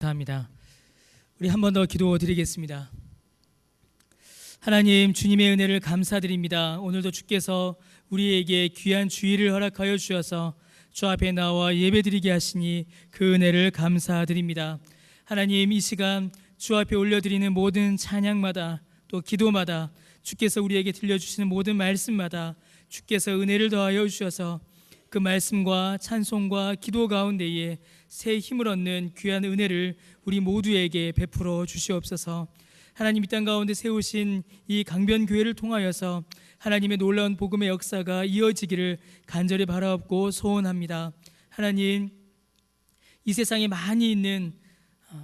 감사합니다. 우리 한 번 더 기도드리겠습니다. 하나님, 주님의 은혜를 감사드립니다. 오늘도 주께서 우리에게 귀한 주일을 허락하여 주셔서 주 앞에 나와 예배드리게 하시니 그 은혜를 감사드립니다. 하나님, 이 시간 주 앞에 올려드리는 모든 찬양마다 또 기도마다 주께서 우리에게 들려주시는 모든 말씀마다 주께서 은혜를 더하여 주셔서 그 말씀과 찬송과 기도 가운데에 새 힘을 얻는 귀한 은혜를 우리 모두에게 베풀어 주시옵소서. 하나님, 이 땅 가운데 세우신 이 강변교회를 통하여서 하나님의 놀라운 복음의 역사가 이어지기를 간절히 바라옵고 소원합니다. 하나님, 이 세상에 많이 있는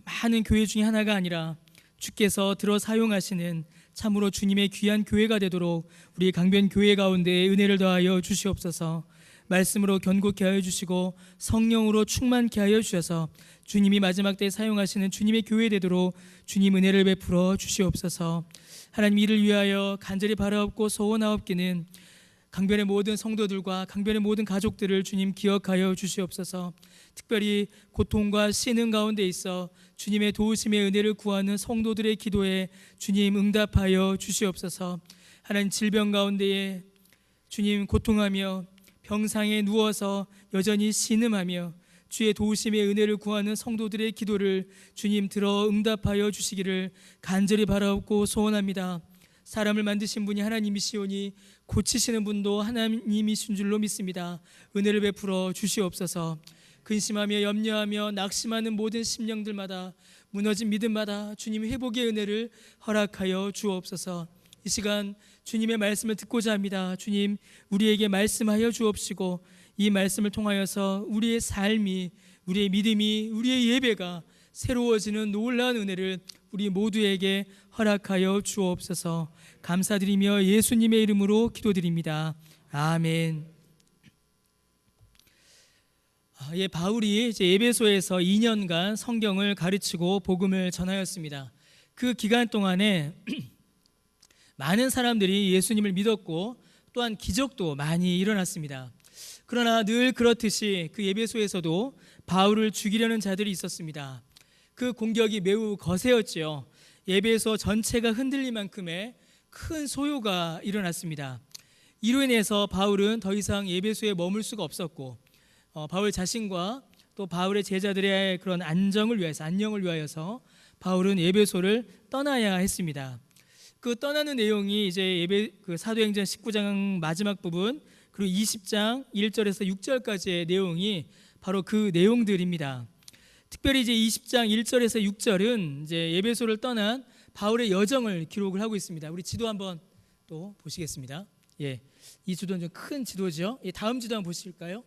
많은 교회 중에 하나가 아니라 주께서 들어 사용하시는 참으로 주님의 귀한 교회가 되도록 우리 강변교회 가운데 은혜를 더하여 주시옵소서. 말씀으로 견고케 하여 주시고 성령으로 충만케 하여 주셔서 주님이 마지막 때에 사용하시는 주님의 교회 되도록 주님 은혜를 베풀어 주시옵소서. 하나님, 이를 위하여 간절히 바라옵고 소원하옵기는 강변의 모든 성도들과 강변의 모든 가족들을 주님 기억하여 주시옵소서. 특별히 고통과 신음 가운데 있어 주님의 도우심의 은혜를 구하는 성도들의 기도에 주님 응답하여 주시옵소서. 하나님, 질병 가운데에 주님 고통하며 병상에 누워서 여전히 신음하며 주의 도우심의 은혜를 구하는 성도들의 기도를 주님 들어 응답하여 주시기를 간절히 바라옵고 소원합니다. 사람을 만드신 분이 하나님이시오니 고치시는 분도 하나님이신 줄로 믿습니다. 은혜를 베풀어 주시옵소서. 근심하며 염려하며 낙심하는 모든 심령들마다 무너진 믿음마다 주님의 회복의 은혜를 허락하여 주옵소서. 이 시간 주님의 말씀을 듣고자 합니다. 주님, 우리에게 말씀하여 주옵시고 이 말씀을 통하여서 우리의 삶이, 우리의 믿음이, 우리의 예배가 새로워지는 놀라운 은혜를 우리 모두에게 허락하여 주옵소서. 감사드리며 예수님의 이름으로 기도드립니다. 아멘. 바울이 이제 에베소에서 2년간 성경을 가르치고 복음을 전하였습니다. 그 기간 동안에 많은 사람들이 예수님을 믿었고 또한 기적도 많이 일어났습니다. 그러나 늘 그렇듯이 그 에베소에서도 바울을 죽이려는 자들이 있었습니다. 그 공격이 매우 거세었죠. 에베소 전체가 흔들릴 만큼의 큰 소요가 일어났습니다. 이로 인해서 바울은 더 이상 에베소에 머물 수가 없었고 바울 자신과 또 바울의 제자들의 그런 안녕을 위하여서 바울은 에베소를 떠나야 했습니다. 그 떠나는 내용이 이제 그 사도행전 19장 마지막 부분 그리고 20장 1절에서 6절까지의 내용이 바로 그 내용들입니다. 특별히 이제 20장 1절에서 6절은 이제 에베소를 떠난 바울의 여정을 기록을 하고 있습니다. 우리 지도 한번 또 보시겠습니다. 이 지도는 좀 큰 지도죠. 다음 지도 한번 보실까요?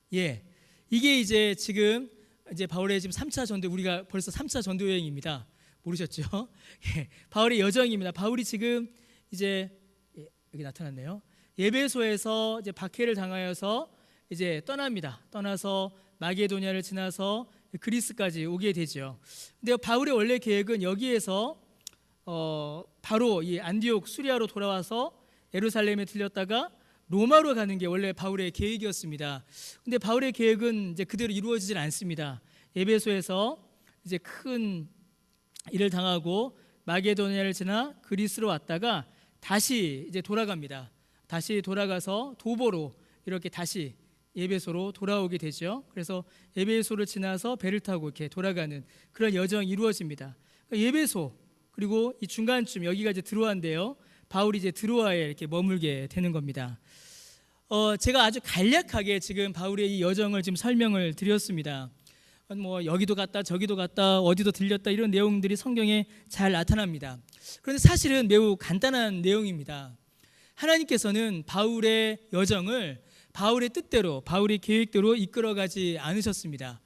이게 이제 지금 이제 바울의 지금 3차 전도, 우리가 벌써 3차 전도 여행입니다. 모르셨죠? 바울의 여정입니다. 바울이 지금 이제 여기 나타났네요. 에베소에서 이제 박해를 당하여서 이제 떠납니다. 떠나서 마게도냐를 지나서 그리스까지 오게 되죠. 근데 바울의 원래 계획은 여기에서 바로 이 안디옥 수리아로 돌아와서 예루살렘에 들렸다가 로마로 가는 게 원래 바울의 계획이었습니다. 근데 바울의 계획은 이제 그대로 이루어지질 않습니다. 에베소에서 이제 큰 일을 당하고 마게도냐를 지나 그리스로 왔다가 다시 이제 돌아갑니다. 다시 돌아가서 도보로 이렇게 다시 에베소로 돌아오게 되죠. 그래서 에베소를 지나서 배를 타고 이렇게 돌아가는 그런 여정이 이루어집니다. 그러니까 에베소 그리고 이 중간쯤 여기가 이제 드로아인데요. 바울이 이제 드로아에 이렇게 머물게 되는 겁니다. 제가 아주 간략하게 지금 바울의 이 여정을 지금 설명을 드렸습니다. 뭐 여기도 갔다 저기도 갔다 어디도 들렸다 이런 내용들이 성경에 잘 나타납니다. 그런데 사실은 매우 간단한 내용입니다. 하나님께서는 바울의 여정을 바울의 뜻대로 바울의 계획대로 이끌어가지 않으셨습니다.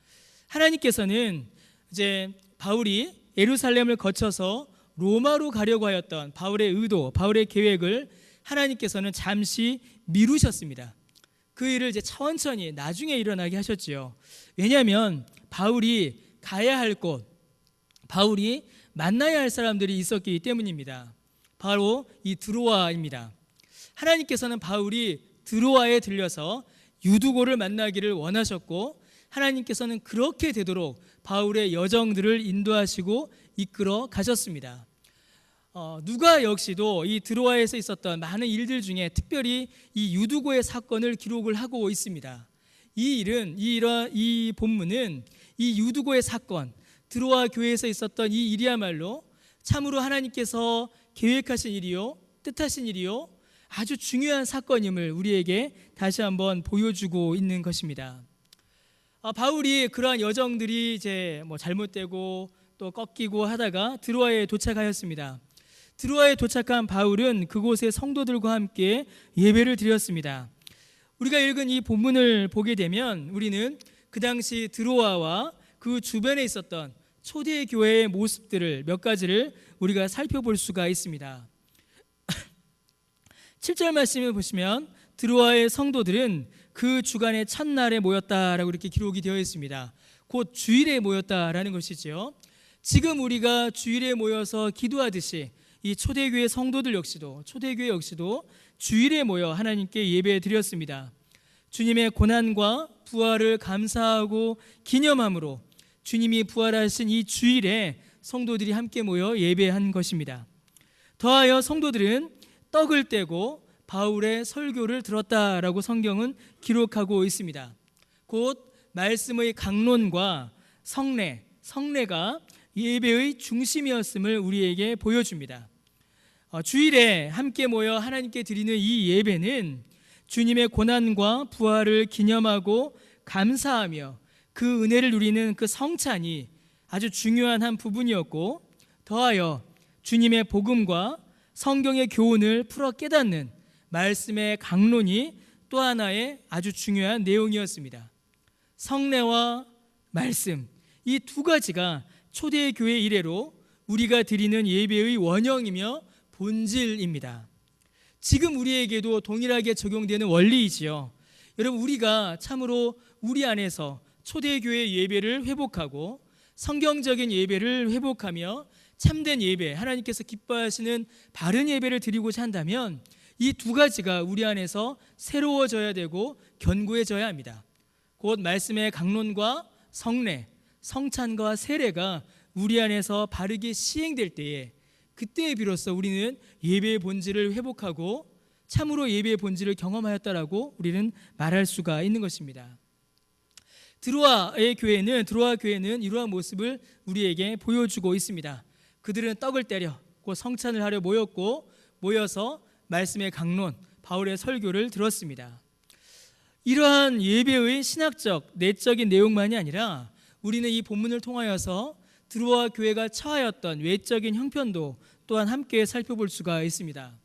하나님께서는 이제 바울이 예루살렘을 거쳐서 로마로 가려고 하였던 바울의 의도, 바울의 계획을 하나님께서는 잠시 미루셨습니다. 그 일을 이제 천천히 나중에 일어나게 하셨지요. 왜냐하면 바울이 가야 할 곳, 바울이 만나야 할 사람들이 있었기 때문입니다. 바로 이 드로아입니다. 하나님께서는 바울이 드로아에 들려서 유두고를 만나기를 원하셨고 하나님께서는 그렇게 되도록 바울의 여정들을 인도하시고 이끌어 가셨습니다. 누가 역시도 이 드로아에서 있었던 많은 일들 중에 특별히 이 유두고의 사건을 기록을 하고 있습니다. 이 본문은 이 유두고의 사건, 드로아 교회에서 있었던 이 일이야말로 참으로 하나님께서 계획하신 일이요, 뜻하신 일이요, 아주 중요한 사건임을 우리에게 다시 한번 보여주고 있는 것입니다. 바울이 그러한 여정들이 이제 잘못되고 또 꺾이고 하다가 드로아에 도착하였습니다. 드로아에 도착한 바울은 그곳의 성도들과 함께 예배를 드렸습니다. 우리가 읽은 이 본문을 보게 되면 우리는 그 당시 드로아와 그 주변에 있었던 초대교회의 모습들을 몇 가지를 우리가 살펴볼 수가 있습니다. 7절 말씀을 보시면 드로아의 성도들은 그 주간의 첫날에 모였다라고 이렇게 기록이 되어 있습니다. 곧 주일에 모였다라는 것이죠. 지금 우리가 주일에 모여서 기도하듯이 이 초대교회 성도들 역시도, 초대교회 역시도 주일에 모여 하나님께 예배 드렸습니다. 주님의 고난과 부활을 감사하고 기념함으로 주님이 부활하신 이 주일에 성도들이 함께 모여 예배한 것입니다. 더하여 성도들은 떡을 떼고 바울의 설교를 들었다라고 성경은 기록하고 있습니다. 곧 말씀의 강론과 성례가 예배의 중심이었음을 우리에게 보여줍니다. 주일에 함께 모여 하나님께 드리는 이 예배는 주님의 고난과 부활을 기념하고 감사하며 그 은혜를 누리는 그 성찬이 아주 중요한 한 부분이었고, 더하여 주님의 복음과 성경의 교훈을 풀어 깨닫는 말씀의 강론이 또 하나의 아주 중요한 내용이었습니다. 성례와 말씀, 이 두 가지가 초대교회 이래로 우리가 드리는 예배의 원형이며 본질입니다. 지금 우리에게도 동일하게 적용되는 원리이지요. 여러분, 우리가 참으로 우리 안에서 초대교회 예배를 회복하고 성경적인 예배를 회복하며 참된 예배, 하나님께서 기뻐하시는 바른 예배를 드리고자 한다면 이 두 가지가 우리 안에서 새로워져야 되고 견고해져야 합니다. 곧 말씀의 강론과 성례, 성찬과 세례가 우리 안에서 바르게 시행될 때에, 그때에 비로소 우리는 예배의 본질을 회복하고 참으로 예배의 본질을 경험하였다라고 우리는 말할 수가 있는 것입니다. 드로아 교회는 이러한 모습을 우리에게 보여주고 있습니다. 그들은 떡을 때려 곧 성찬을 하려 모여서 말씀의 강론, 바울의 설교를 들었습니다. 이러한 예배의 신학적, 내적인 내용만이 아니라 우리는 이 본문을 통하여서 드로아 교회가 처하였던 외적인 형편도 또한 함께 살펴볼 수가 있습니다.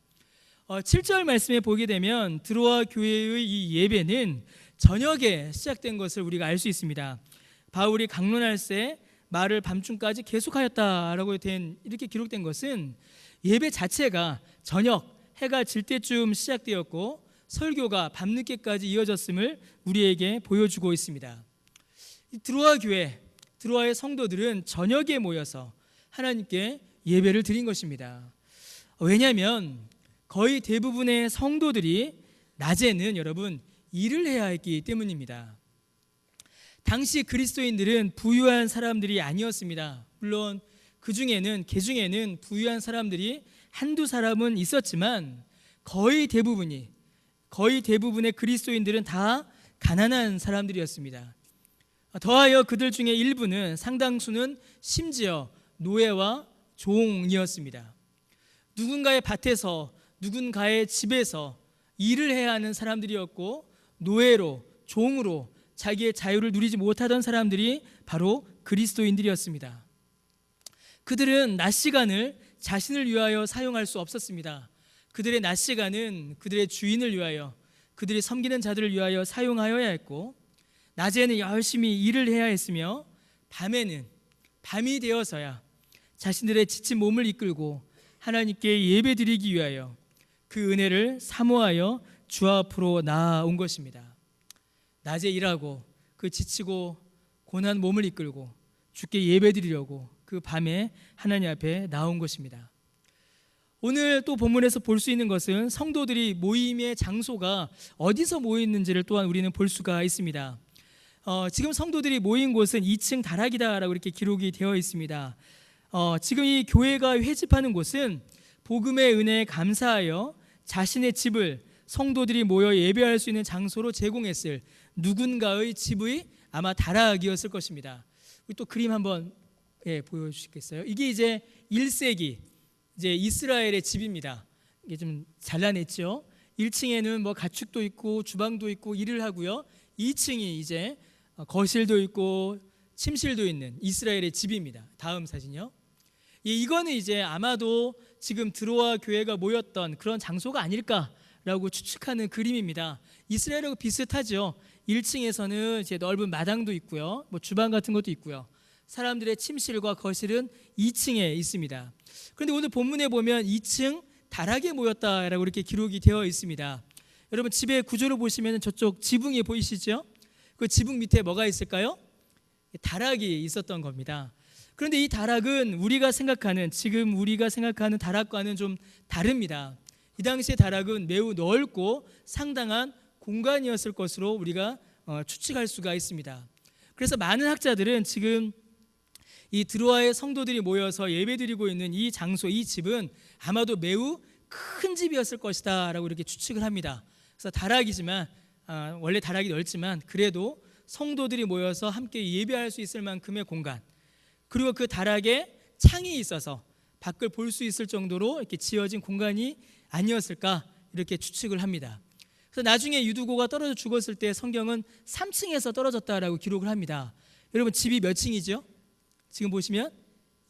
7절 말씀에 보게 되면 드로아 교회의 이 예배는 저녁에 시작된 것을 우리가 알 수 있습니다. 바울이 강론할 때 말을 밤중까지 계속하였다라고 이렇게 기록된 것은 예배 자체가 저녁, 해가 질 때쯤 시작되었고 설교가 밤늦게까지 이어졌음을 우리에게 보여주고 있습니다. 드로아 교회, 드로아의 성도들은 저녁에 모여서 하나님께 예배를 드린 것입니다. 왜냐하면 거의 대부분의 성도들이 낮에는 여러분 일을 해야 했기 때문입니다. 당시 그리스도인들은 부유한 사람들이 아니었습니다. 물론 그 중에는 부유한 사람들이 한두 사람은 있었지만 거의 대부분의 그리스도인들은 다 가난한 사람들이었습니다. 더하여 그들 중에 일부는, 상당수는 심지어 노예와 종이었습니다. 누군가의 밭에서, 누군가의 집에서 일을 해야 하는 사람들이었고 노예로, 종으로 자기의 자유를 누리지 못하던 사람들이 바로 그리스도인들이었습니다. 그들은 낮 시간을 자신을 위하여 사용할 수 없었습니다. 그들의 낮 시간은 그들의 주인을 위하여, 그들이 섬기는 자들을 위하여 사용하여야 했고, 낮에는 열심히 일을 해야 했으며 밤이 되어서야 자신들의 지친 몸을 이끌고 하나님께 예배드리기 위하여 그 은혜를 사모하여 주 앞으로 나아온 것입니다. 낮에 일하고 그 지치고 고난 몸을 이끌고 주께 예배드리려고 그 밤에 하나님 앞에 나온 것입니다. 오늘 또 본문에서 볼 수 있는 것은 성도들이 모임의 장소가 어디서 모였는지를 또한 우리는 볼 수가 있습니다. 지금 성도들이 모인 곳은 2층 다락이다라고 이렇게 기록이 되어 있습니다. 지금 이 교회가 회집하는 곳은 복음의 은혜에 감사하여 자신의 집을 성도들이 모여 예배할 수 있는 장소로 제공했을 누군가의 집의 아마 다락이었을 것입니다. 또 그림 한번 보여주시겠어요? 이게 이제 1세기 이제 이스라엘의 집입니다. 이게 좀 잘라냈죠. 1층에는 뭐 가축도 있고 주방도 있고 일을 하고요. 2층이 이제 거실도 있고 침실도 있는 이스라엘의 집입니다. 다음 사진이요. 이거는 이제 아마도 지금 드로아 교회가 모였던 그런 장소가 아닐까라고 추측하는 그림입니다. 이스라엘하고 비슷하죠. 1층에서는 이제 넓은 마당도 있고요. 뭐 주방 같은 것도 있고요. 사람들의 침실과 거실은 2층에 있습니다. 그런데 오늘 본문에 보면 2층 다락에 모였다라고 이렇게 기록이 되어 있습니다. 여러분 집의 구조를 보시면 저쪽 지붕이 보이시죠? 그 지붕 밑에 뭐가 있을까요? 다락이 있었던 겁니다. 그런데 이 다락은 지금 우리가 생각하는 다락과는 좀 다릅니다. 이 당시의 다락은 매우 넓고 상당한 공간이었을 것으로 우리가 추측할 수가 있습니다. 그래서 많은 학자들은 지금 이 드로아의 성도들이 모여서 예배드리고 있는 이 장소, 이 집은 아마도 매우 큰 집이었을 것이다 라고 이렇게 추측을 합니다. 그래서 다락이지만 원래 다락이 넓지만 그래도 성도들이 모여서 함께 예배할 수 있을 만큼의 공간, 그리고 그 다락에 창이 있어서 밖을 볼 수 있을 정도로 이렇게 지어진 공간이 아니었을까 이렇게 추측을 합니다. 그래서 나중에 유두고가 떨어져 죽었을 때 성경은 3층에서 떨어졌다라고 기록을 합니다. 여러분 집이 몇 층이죠? 지금 보시면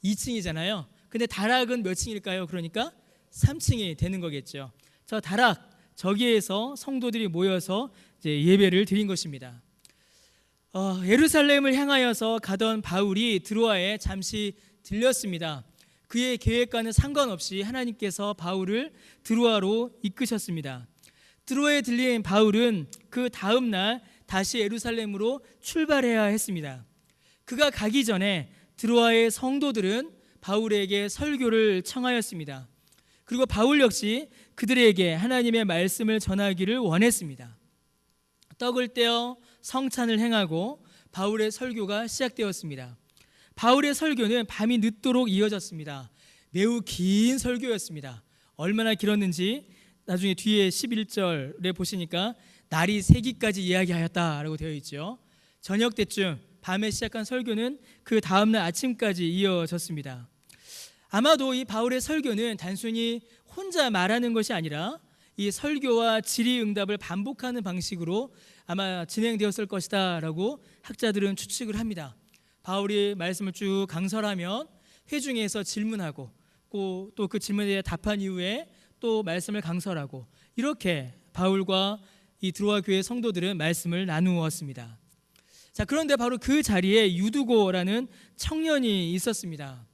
2층이잖아요. 근데 다락은 몇 층일까요? 그러니까 3층이 되는 거겠죠. 저 다락 저기에서 성도들이 모여서 이제 예배를 드린 것입니다. 예루살렘을 향하여서 가던 바울이 드로아에 잠시 들렸습니다. 그의 계획과는 상관없이 하나님께서 바울을 드로아로 이끄셨습니다. 드로아에 들린 바울은 그 다음 날 다시 예루살렘으로 출발해야 했습니다. 그가 가기 전에 드로아의 성도들은 바울에게 설교를 청하였습니다. 그리고 바울 역시 그들에게 하나님의 말씀을 전하기를 원했습니다. 떡을 떼어 성찬을 행하고 바울의 설교가 시작되었습니다. 바울의 설교는 밤이 늦도록 이어졌습니다. 매우 긴 설교였습니다. 얼마나 길었는지 나중에 뒤에 11절에 보시니까 날이 새기까지 이야기하였다라고 되어 있죠. 저녁 때쯤 밤에 시작한 설교는 그 다음날 아침까지 이어졌습니다. 아마도 이 바울의 설교는 단순히 혼자 말하는 것이 아니라 이 설교와 질의응답을 반복하는 방식으로 아마 진행되었을 것이다 라고 학자들은 추측을 합니다. 바울이 말씀을 쭉 강설하면 회중에서 질문하고 또 그 질문에 대해 답한 이후에 또 말씀을 강설하고, 이렇게 바울과 이 드로아 교회 성도들은 말씀을 나누었습니다. 자, 그런데 바로 그 자리에 유두고라는 청년이 있었습니다.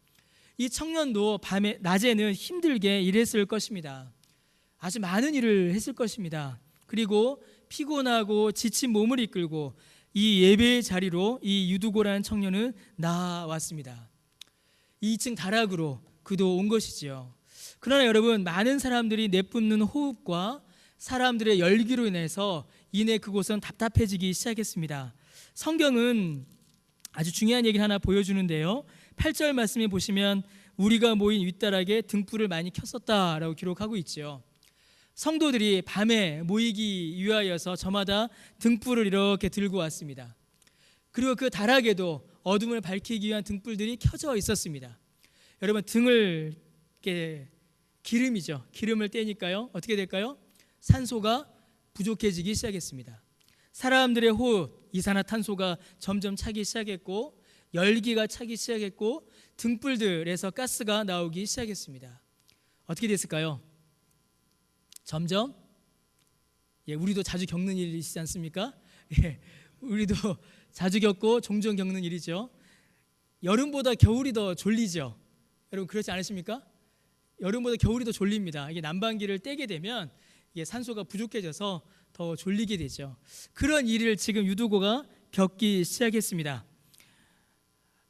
이 청년도 낮에는 힘들게 일했을 것입니다. 아주 많은 일을 했을 것입니다. 그리고 피곤하고 지친 몸을 이끌고 이 예배의 자리로 이 유두고라는 청년은 나왔습니다. 2층 다락으로 그도 온 것이지요. 그러나 여러분, 많은 사람들이 내뿜는 호흡과 사람들의 열기로 인해서 이내 그곳은 답답해지기 시작했습니다. 성경은 아주 중요한 얘기를 하나 보여주는데요. 8절 말씀에 보시면 우리가 모인 윗다락에 등불을 많이 켰었다라고 기록하고 있죠. 성도들이 밤에 모이기 위하여서 저마다 등불을 이렇게 들고 왔습니다. 그리고 그 다락에도 어둠을 밝히기 위한 등불들이 켜져 있었습니다. 여러분, 등을 이렇게 기름이죠. 기름을 떼니까요 어떻게 될까요? 산소가 부족해지기 시작했습니다. 사람들의 호흡, 이산화탄소가 점점 차기 시작했고 열기가 차기 시작했고 등불들에서 가스가 나오기 시작했습니다. 어떻게 됐을까요? 점점 우리도 자주 겪는 일이시지 않습니까? 우리도 자주 겪고 종종 겪는 일이죠. 여름보다 겨울이 더 졸리죠. 여러분 그렇지 않으십니까? 여름보다 겨울이 더 졸립니다. 이게 난방기를 떼게 되면 이게 산소가 부족해져서 더 졸리게 되죠. 그런 일을 지금 유두고가 겪기 시작했습니다.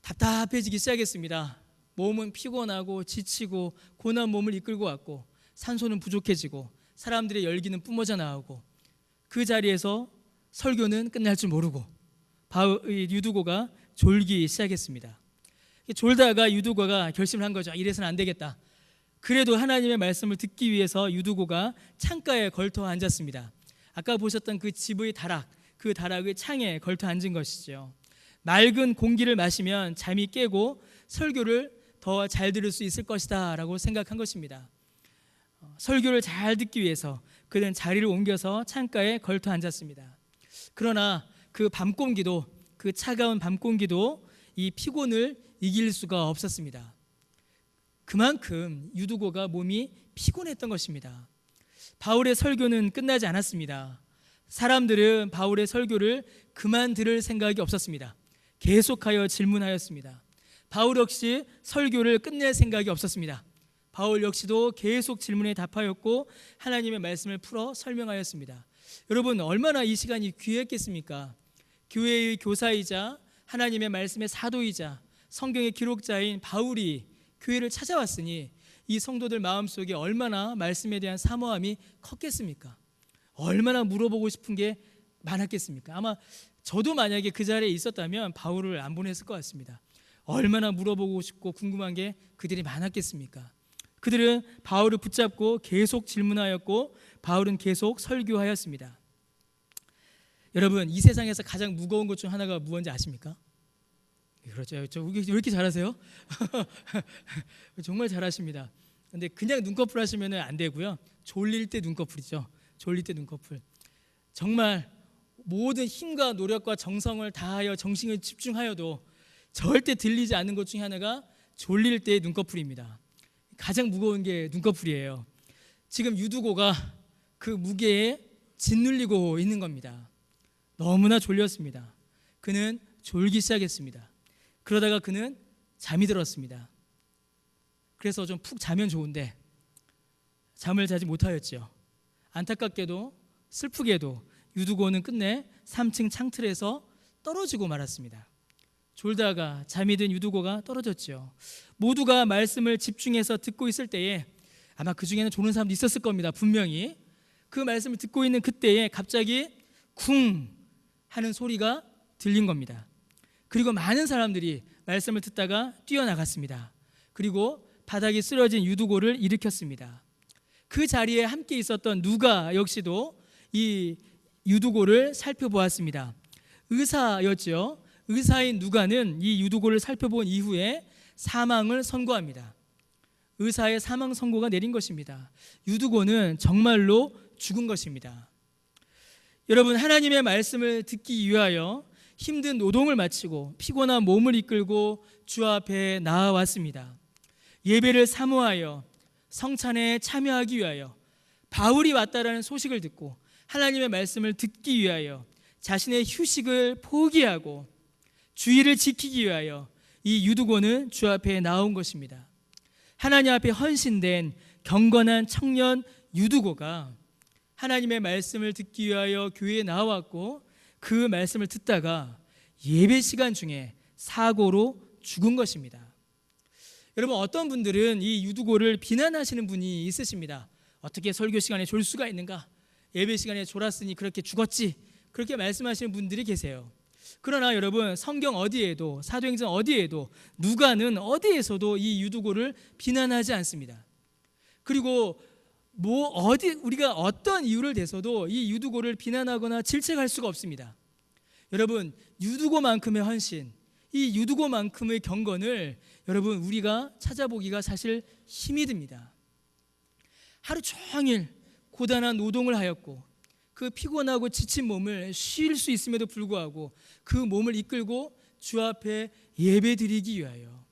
답답해지기 시작했습니다. 몸은 피곤하고 지치고 고난 몸을 이끌고 왔고 산소는 부족해지고 사람들의 열기는 뿜어져 나오고 그 자리에서 설교는 끝날 줄 모르고 유두고가 졸기 시작했습니다. 졸다가 유두고가 결심을 한 거죠. 이래서는 안 되겠다. 그래도 하나님의 말씀을 듣기 위해서 유두고가 창가에 걸터 앉았습니다. 아까 보셨던 그 집의 다락, 그 다락의 창에 걸터 앉은 것이죠. 맑은 공기를 마시면 잠이 깨고 설교를 더 잘 들을 수 있을 것이다 라고 생각한 것입니다. 설교를 잘 듣기 위해서 그는 자리를 옮겨서 창가에 걸터 앉았습니다. 그러나 그 밤 공기도, 그 차가운 밤 공기도 이 피곤을 이길 수가 없었습니다. 그만큼 유두고가 몸이 피곤했던 것입니다. 바울의 설교는 끝나지 않았습니다. 사람들은 바울의 설교를 그만 들을 생각이 없었습니다. 계속하여 질문하였습니다. 바울 역시 설교를 끝낼 생각이 없었습니다. 바울 역시도 계속 질문에 답하였고 하나님의 말씀을 풀어 설명하였습니다. 여러분, 얼마나 이 시간이 귀했겠습니까? 교회의 교사이자 하나님의 말씀의 사도이자 성경의 기록자인 바울이 교회를 찾아왔으니 이 성도들 마음속에 얼마나 말씀에 대한 사모함이 컸겠습니까? 얼마나 물어보고 싶은 게 많았겠습니까? 아마 저도 만약에 그 자리에 있었다면 바울을 안 보냈을 것 같습니다. 얼마나 물어보고 싶고 궁금한 게 그들이 많았겠습니까? 그들은 바울을 붙잡고 계속 질문하였고 바울은 계속 설교하였습니다. 여러분, 이 세상에서 가장 무거운 것 중 하나가 무엇인지 아십니까? 그렇죠. 왜 이렇게 잘하세요? 정말 잘하십니다. 근데 그냥 눈꺼풀 하시면 안 되고요. 졸릴 때 눈꺼풀이죠. 졸릴 때 눈꺼풀. 정말 모든 힘과 노력과 정성을 다하여 정신을 집중하여도 절대 들리지 않는 것 중에 하나가 졸릴 때의 눈꺼풀입니다. 가장 무거운 게 눈꺼풀이에요. 지금 유두고가 그 무게에 짓눌리고 있는 겁니다. 너무나 졸렸습니다. 그는 졸기 시작했습니다. 그러다가 그는 잠이 들었습니다. 그래서 좀 푹 자면 좋은데 잠을 자지 못하였죠. 안타깝게도 슬프게도 유두고는 끝내 3층 창틀에서 떨어지고 말았습니다. 졸다가 잠이 든 유두고가 떨어졌죠. 모두가 말씀을 집중해서 듣고 있을 때에 아마 그 중에는 졸은 사람도 있었을 겁니다. 분명히 그 말씀을 듣고 있는 그때에 갑자기 쿵 하는 소리가 들린 겁니다. 그리고 많은 사람들이 말씀을 듣다가 뛰어나갔습니다. 그리고 바닥에 쓰러진 유두고를 일으켰습니다. 그 자리에 함께 있었던 누가 역시도 이 유두고를 살펴보았습니다. 의사였죠. 의사인 누가는 이 유두고를 살펴본 이후에 사망을 선고합니다. 의사의 사망 선고가 내린 것입니다. 유두고는 정말로 죽은 것입니다. 여러분, 하나님의 말씀을 듣기 위하여 힘든 노동을 마치고 피곤한 몸을 이끌고 주 앞에 나아왔습니다. 예배를 사모하여 성찬에 참여하기 위하여 바울이 왔다라는 소식을 듣고 하나님의 말씀을 듣기 위하여 자신의 휴식을 포기하고 주의를 지키기 위하여 이 유두고는 주 앞에 나온 것입니다. 하나님 앞에 헌신된 경건한 청년 유두고가 하나님의 말씀을 듣기 위하여 교회에 나왔고 그 말씀을 듣다가 예배 시간 중에 사고로 죽은 것입니다. 여러분, 어떤 분들은 이 유두고를 비난하시는 분이 있으십니다. 어떻게 설교 시간에 졸 수가 있는가? 예배 시간에 졸았으니 그렇게 죽었지. 그렇게 말씀하시는 분들이 계세요. 그러나 여러분, 성경 어디에도, 사도행전 어디에도, 누가는 어디에서도 이 유두고를 비난하지 않습니다. 그리고 우리가 어떤 이유를 대서도 이 유두고를 비난하거나 질책할 수가 없습니다. 여러분, 유두고만큼의 헌신, 이 유두고만큼의 경건을 여러분 우리가 찾아보기가 사실 힘이 듭니다. 하루 종일 고단한 노동을 하였고 그 피곤하고 지친 몸을 쉴 수 있음에도 불구하고 그 몸을 이끌고 주 앞에 예배드리기 위하여,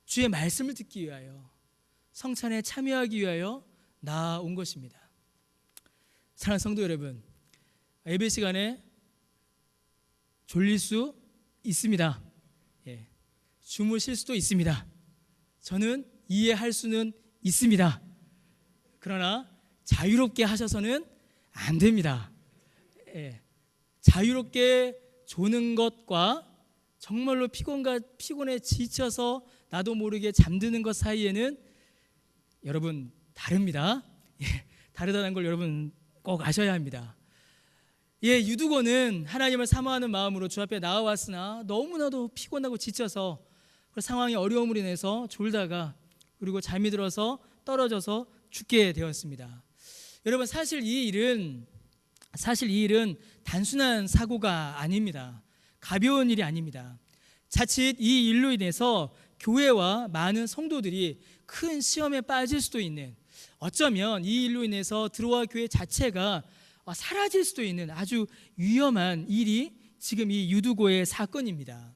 주의 말씀을 듣기 위하여, 성찬에 참여하기 위하여 나온 것입니다. 사랑하는 성도 여러분, 예배 시간에 졸릴 수 있습니다. 주무실 수도 있습니다. 저는 이해할 수는 있습니다. 그러나 자유롭게 하셔서는 안 됩니다. 자유롭게 조는 것과 정말로 피곤에 지쳐서 나도 모르게 잠드는 것 사이에는 여러분 다릅니다. 다르다는 걸 여러분 꼭 아셔야 합니다. 유두고는 하나님을 사모하는 마음으로 주 앞에 나아왔으나 너무나도 피곤하고 지쳐서 그 상황이 어려움으로 인해서 졸다가 그리고 잠이 들어서 떨어져서 죽게 되었습니다. 여러분, 사실 이 일은 단순한 사고가 아닙니다. 가벼운 일이 아닙니다. 자칫 이 일로 인해서 교회와 많은 성도들이 큰 시험에 빠질 수도 있는, 어쩌면 이 일로 인해서 들어와 교회 자체가 사라질 수도 있는 아주 위험한 일이 지금 이 유두고의 사건입니다.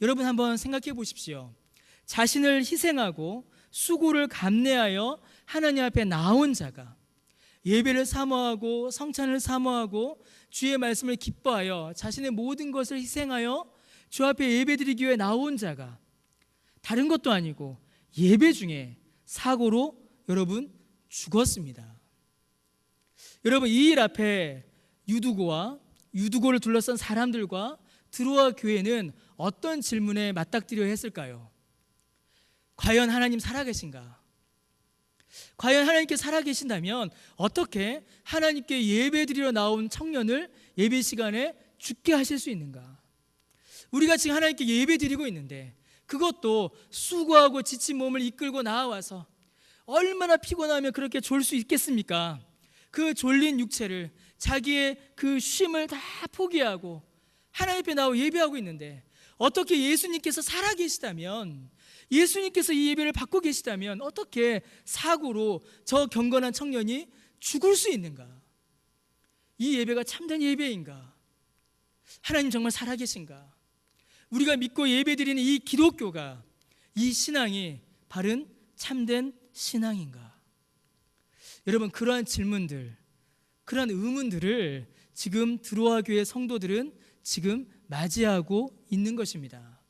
여러분, 한번 생각해 보십시오. 자신을 희생하고 수고를 감내하여 하나님 앞에 나온 자가, 예배를 사모하고 성찬을 사모하고 주의 말씀을 기뻐하여 자신의 모든 것을 희생하여 주 앞에 예배드리기 위해 나온 자가 다른 것도 아니고 예배 중에 사고로 여러분 죽었습니다. 여러분, 이 일 앞에 유두고와 유두고를 둘러싼 사람들과 드로아 교회는 어떤 질문에 맞닥뜨려야 했을까요? 과연 하나님 살아계신가? 과연 하나님께 살아계신다면 어떻게 하나님께 예배드리러 나온 청년을 예배 시간에 죽게 하실 수 있는가? 우리가 지금 하나님께 예배드리고 있는데 그것도 수고하고 지친 몸을 이끌고 나와서 얼마나 피곤하면 그렇게 졸 수 있겠습니까? 그 졸린 육체를, 자기의 그 쉼을 다 포기하고 하나님 앞에 나와 예배하고 있는데 어떻게 예수님께서 살아계시다면, 예수님께서 이 예배를 받고 계시다면 어떻게 사고로 저 경건한 청년이 죽을 수 있는가? 이 예배가 참된 예배인가? 하나님 정말 살아계신가? 우리가 믿고 예배드리는 이 기독교가, 이 신앙이 바른 참된 신앙인가? 여러분, 그러한 질문들, 그러한 의문들을 지금 드로아 교회 성도들은 지금 맞이하고 있는 것입니다.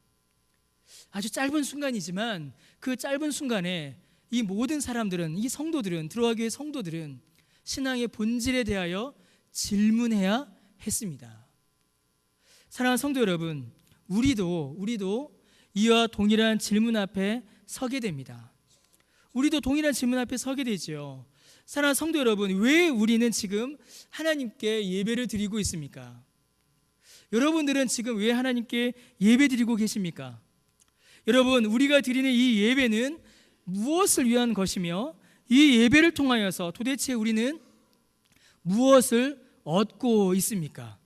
아주 짧은 순간이지만 그 짧은 순간에 이 모든 사람들은, 이 성도들은, 드로아 교회 성도들은 신앙의 본질에 대하여 질문해야 했습니다. 사랑하는 성도 여러분, 우리도 이와 동일한 질문 앞에 서게 됩니다. 우리도 동일한 질문 앞에 서게 되죠. 사랑하는 성도 여러분, 왜 우리는 지금 하나님께 예배를 드리고 있습니까? 여러분들은 지금 왜 하나님께 예배 드리고 계십니까? 여러분, 우리가 드리는 이 예배는 무엇을 위한 것이며 이 예배를 통하여서 도대체 우리는 무엇을 얻고 있습니까?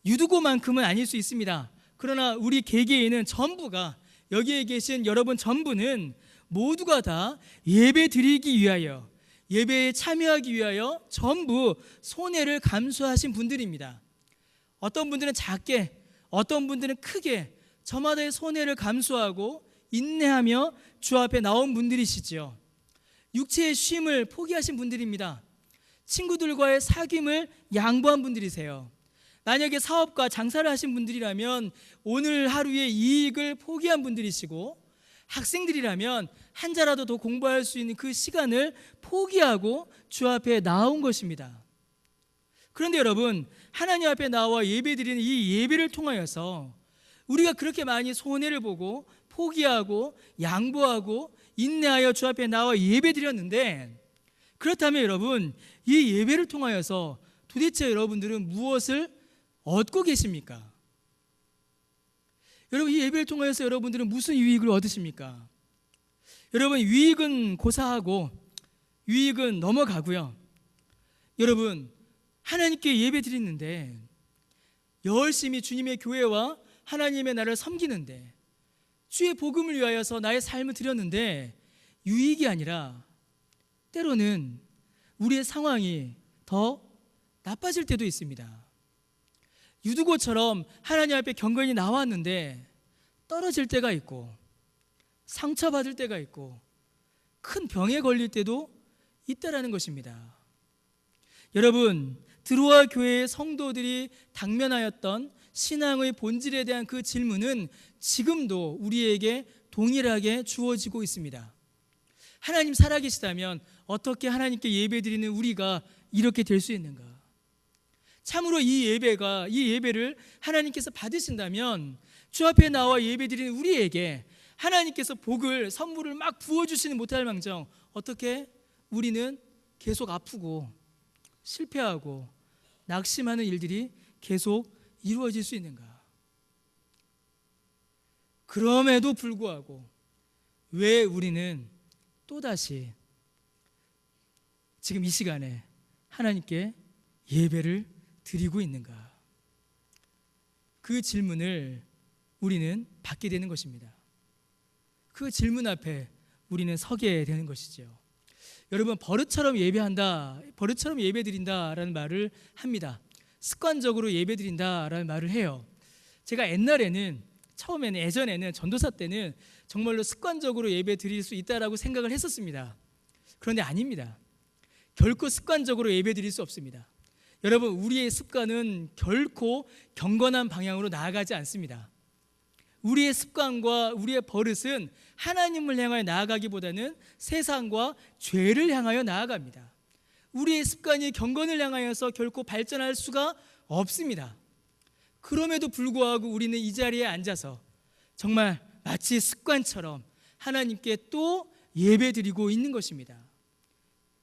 유두고만큼은 아닐 수 있습니다. 그러나 우리 개개인은 전부가, 여기에 계신 여러분 전부는 모두가 다 예배 드리기 위하여, 예배에 참여하기 위하여 전부 손해를 감수하신 분들입니다. 어떤 분들은 작게, 어떤 분들은 크게 저마다의 손해를 감수하고 인내하며 주 앞에 나온 분들이시죠. 육체의 쉼을 포기하신 분들입니다. 친구들과의 사귐을 양보한 분들이세요. 만약에 사업과 장사를 하신 분들이라면 오늘 하루의 이익을 포기한 분들이시고, 학생들이라면 한 자라도 더 공부할 수 있는 그 시간을 포기하고 주 앞에 나온 것입니다. 그런데 여러분, 하나님 앞에 나와 예배드리는 이 예배를 통하여서 우리가 그렇게 많이 손해를 보고 포기하고 양보하고 인내하여 주 앞에 나와 예배드렸는데, 그렇다면 여러분, 이 예배를 통하여서 도대체 여러분들은 무엇을 얻고 계십니까? 여러분, 이 예배를 통하여서 여러분들은 무슨 유익을 얻으십니까? 여러분, 유익은 고사하고 유익은 넘어가고요. 여러분, 하나님께 예배 드리는데, 열심히 주님의 교회와 하나님의 나라를 섬기는데, 주의 복음을 위하여서 나의 삶을 드렸는데 유익이 아니라 때로는 우리의 상황이 더 나빠질 때도 있습니다. 유두고처럼 하나님 앞에 경건히 나왔는데 떨어질 때가 있고, 상처받을 때가 있고, 큰 병에 걸릴 때도 있다라는 것입니다. 여러분, 드로아 교회의 성도들이 당면하였던 신앙의 본질에 대한 그 질문은 지금도 우리에게 동일하게 주어지고 있습니다. 하나님 살아계시다면 어떻게 하나님께 예배드리는 우리가 이렇게 될 수 있는가? 참으로 이 예배를 하나님께서 받으신다면 주 앞에 나와 예배드리는 우리에게 하나님께서 복을, 선물을 막 부어주시는 못할 망정 어떻게 우리는 계속 아프고 실패하고 낙심하는 일들이 계속 이루어질 수 있는가? 그럼에도 불구하고 왜 우리는 또다시 지금 이 시간에 하나님께 예배를 드리고 있는가? 그 질문을 우리는 받게 되는 것입니다. 그 질문 앞에 우리는 서게 되는 것이죠. 여러분, 버릇처럼 예배한다, 버릇처럼 예배드린다라는 말을 합니다. 습관적으로 예배드린다라는 말을 해요. 제가 예전에는 전도사 때는 정말로 습관적으로 예배드릴 수 있다라고 생각을 했었습니다. 그런데 아닙니다. 결코 습관적으로 예배드릴 수 없습니다. 여러분, 우리의 습관은 결코 경건한 방향으로 나아가지 않습니다. 우리의 습관과 우리의 버릇은 하나님을 향하여 나아가기보다는 세상과 죄를 향하여 나아갑니다. 우리의 습관이 경건을 향하여서 결코 발전할 수가 없습니다. 그럼에도 불구하고 우리는 이 자리에 앉아서 정말 마치 습관처럼 하나님께 또 예배드리고 있는 것입니다.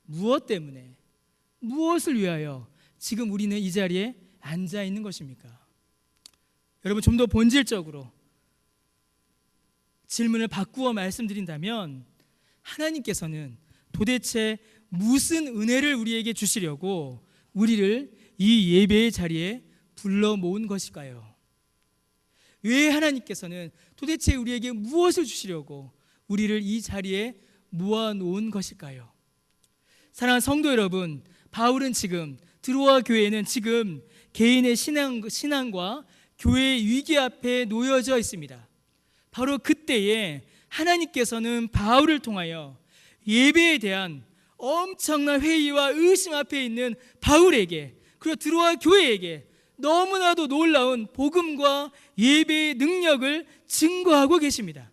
무엇 때문에, 무엇을 위하여 지금 우리는 이 자리에 앉아 있는 것입니까? 여러분, 좀 더 본질적으로 질문을 바꾸어 말씀드린다면, 하나님께서는 도대체 무슨 은혜를 우리에게 주시려고 우리를 이 예배의 자리에 불러 모은 것일까요? 왜 하나님께서는 도대체 우리에게 무엇을 주시려고 우리를 이 자리에 모아놓은 것일까요? 사랑하는 성도 여러분, 바울은 지금 드로아 교회는 지금 개인의 신앙과 교회의 위기 앞에 놓여져 있습니다. 바로 그때에 하나님께서는 바울을 통하여 예배에 대한 엄청난 회의와 의심 앞에 있는 바울에게, 그리고 드로아 교회에게 너무나도 놀라운 복음과 예배의 능력을 증거하고 계십니다.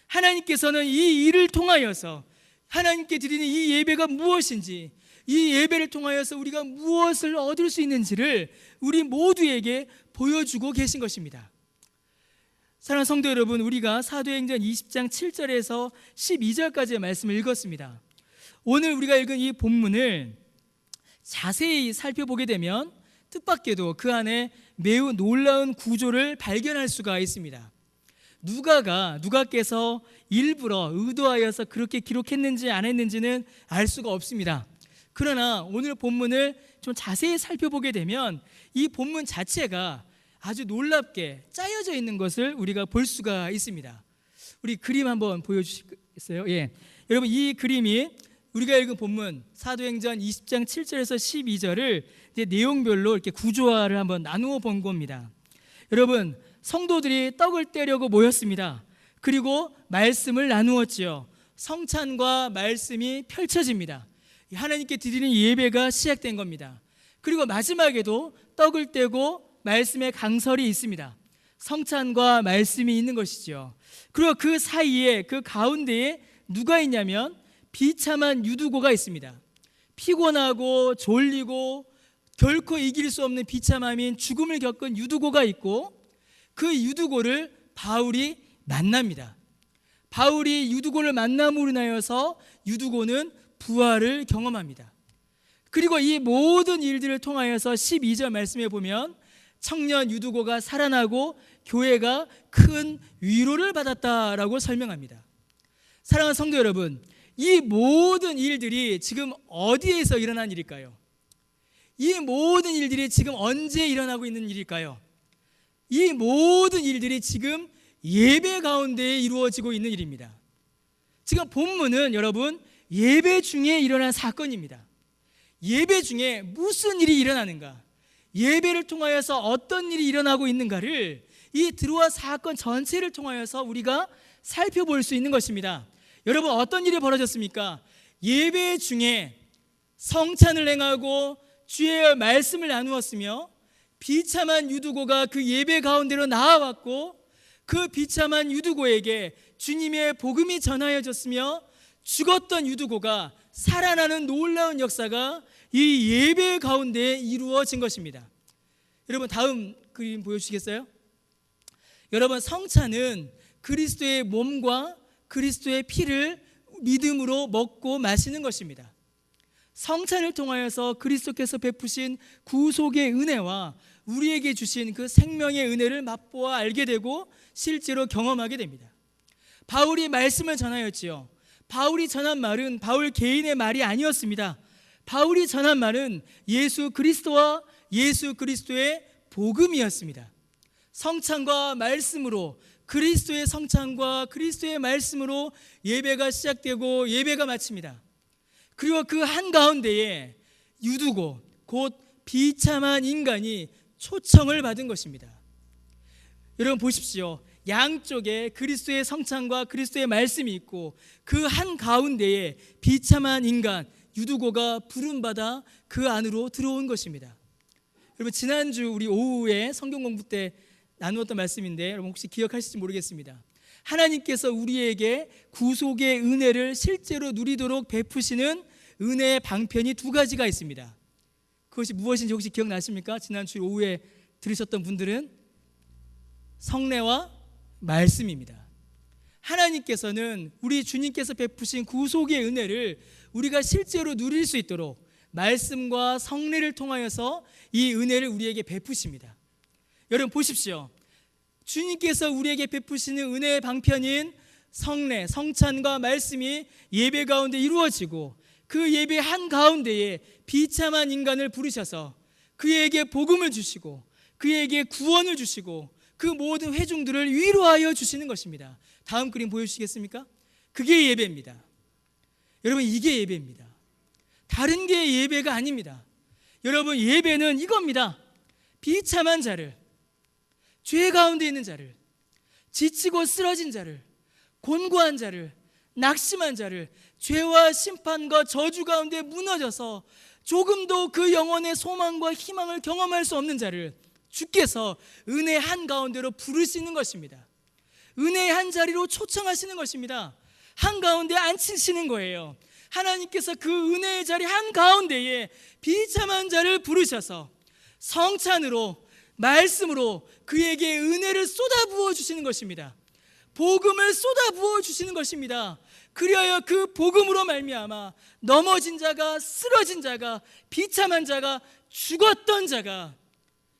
하나님께서는 이 일을 통하여서 하나님께 드리는 이 예배가 무엇인지, 이 예배를 통하여서 우리가 무엇을 얻을 수 있는지를 우리 모두에게 보여주고 계신 것입니다. 사랑하는 성도 여러분, 우리가 사도행전 20장 7절에서 12절까지의 말씀을 읽었습니다. 오늘 우리가 읽은 이 본문을 자세히 살펴보게 되면 뜻밖에도 그 안에 매우 놀라운 구조를 발견할 수가 있습니다. 누가께서 일부러 의도하여서 그렇게 기록했는지 안 했는지는 알 수가 없습니다. 그러나 오늘 본문을 좀 자세히 살펴보게 되면 이 본문 자체가 아주 놀랍게 짜여져 있는 것을 우리가 볼 수가 있습니다. 우리 그림 한번 보여주시겠어요? 예. 여러분, 이 그림이 우리가 읽은 본문 사도행전 20장 7절에서 12절을 이제 내용별로 이렇게 구조화를 한번 나누어 본 겁니다. 여러분, 성도들이 떡을 떼려고 모였습니다. 그리고 말씀을 나누었지요. 성찬과 말씀이 펼쳐집니다. 하나님께 드리는 예배가 시작된 겁니다. 그리고 마지막에도 떡을 떼고 말씀의 강설이 있습니다. 성찬과 말씀이 있는 것이죠. 그리고 그 사이에, 그 가운데에 누가 있냐면 비참한 유두고가 있습니다. 피곤하고 졸리고 결코 이길 수 없는 비참함인 죽음을 겪은 유두고가 있고, 그 유두고를 바울이 만납니다. 바울이 유두고를 만남으로 인하여서 유두고는 부활을 경험합니다. 그리고 이 모든 일들을 통하여서 12절 말씀에 보면 청년 유두고가 살아나고 교회가 큰 위로를 받았다라고 설명합니다. 사랑하는 성도 여러분, 이 모든 일들이 지금 어디에서 일어난 일일까요? 이 모든 일들이 지금 언제 일어나고 있는 일일까요? 이 모든 일들이 지금 예배 가운데 이루어지고 있는 일입니다. 지금 본문은 여러분 예배 중에 일어난 사건입니다. 예배 중에 무슨 일이 일어나는가, 예배를 통하여서 어떤 일이 일어나고 있는가를 이 드로아 사건 전체를 통하여서 우리가 살펴볼 수 있는 것입니다. 여러분, 어떤 일이 벌어졌습니까? 예배 중에 성찬을 행하고 주의 말씀을 나누었으며 비참한 유두고가 그 예배 가운데로 나아왔고, 그 비참한 유두고에게 주님의 복음이 전하여졌으며 죽었던 유두고가 살아나는 놀라운 역사가 이 예배 가운데 이루어진 것입니다. 여러분, 다음 그림 보여주시겠어요? 여러분, 성찬은 그리스도의 몸과 그리스도의 피를 믿음으로 먹고 마시는 것입니다. 성찬을 통하여서 그리스도께서 베푸신 구속의 은혜와 우리에게 주신 그 생명의 은혜를 맛보아 알게 되고 실제로 경험하게 됩니다. 바울이 말씀을 전하였지요. 바울이 전한 말은 바울 개인의 말이 아니었습니다. 바울이 전한 말은 예수 그리스도와 예수 그리스도의 복음이었습니다. 성찬과 말씀으로, 그리스도의 성찬과 그리스도의 말씀으로 예배가 시작되고 예배가 마칩니다. 그리고 그 한가운데에 유두고 곧 비참한 인간이 초청을 받은 것입니다. 여러분 보십시오. 양쪽에 그리스도의 성찬과 그리스도의 말씀이 있고 그 한가운데에 비참한 인간 유두고가 부름받아 그 안으로 들어온 것입니다. 여러분 지난주 우리 오후에 성경 공부 때 나누었던 말씀인데 여러분 혹시 기억하실지 모르겠습니다. 하나님께서 우리에게 구속의 은혜를 실제로 누리도록 베푸시는 은혜의 방편이 두 가지가 있습니다. 그것이 무엇인지 혹시 기억나십니까? 지난주 오후에 들으셨던 분들은 성례와 말씀입니다. 하나님께서는 우리 주님께서 베푸신 구속의 은혜를 우리가 실제로 누릴 수 있도록 말씀과 성례를 통하여서 이 은혜를 우리에게 베푸십니다. 여러분 보십시오. 주님께서 우리에게 베푸시는 은혜의 방편인 성례, 성찬과 말씀이 예배 가운데 이루어지고 그 예배 한가운데에 비참한 인간을 부르셔서 그에게 복음을 주시고 그에게 구원을 주시고 그 모든 회중들을 위로하여 주시는 것입니다. 다음 그림 보여주시겠습니까? 그게 예배입니다. 여러분 이게 예배입니다. 다른 게 예배가 아닙니다. 여러분 예배는 이겁니다. 비참한 자를, 죄 가운데 있는 자를, 지치고 쓰러진 자를, 곤고한 자를, 낙심한 자를, 죄와 심판과 저주 가운데 무너져서 조금도 그 영혼의 소망과 희망을 경험할 수 없는 자를 주께서 은혜 한가운데로 부르시는 것입니다. 은혜의 한자리로 초청하시는 것입니다. 한가운데 앉히시는 거예요. 하나님께서 그 은혜의 자리 한가운데에 비참한 자를 부르셔서 성찬으로 말씀으로 그에게 은혜를 쏟아부어 주시는 것입니다. 복음을 쏟아부어 주시는 것입니다. 그리하여 그 복음으로 말미암아 넘어진 자가, 쓰러진 자가, 비참한 자가, 죽었던 자가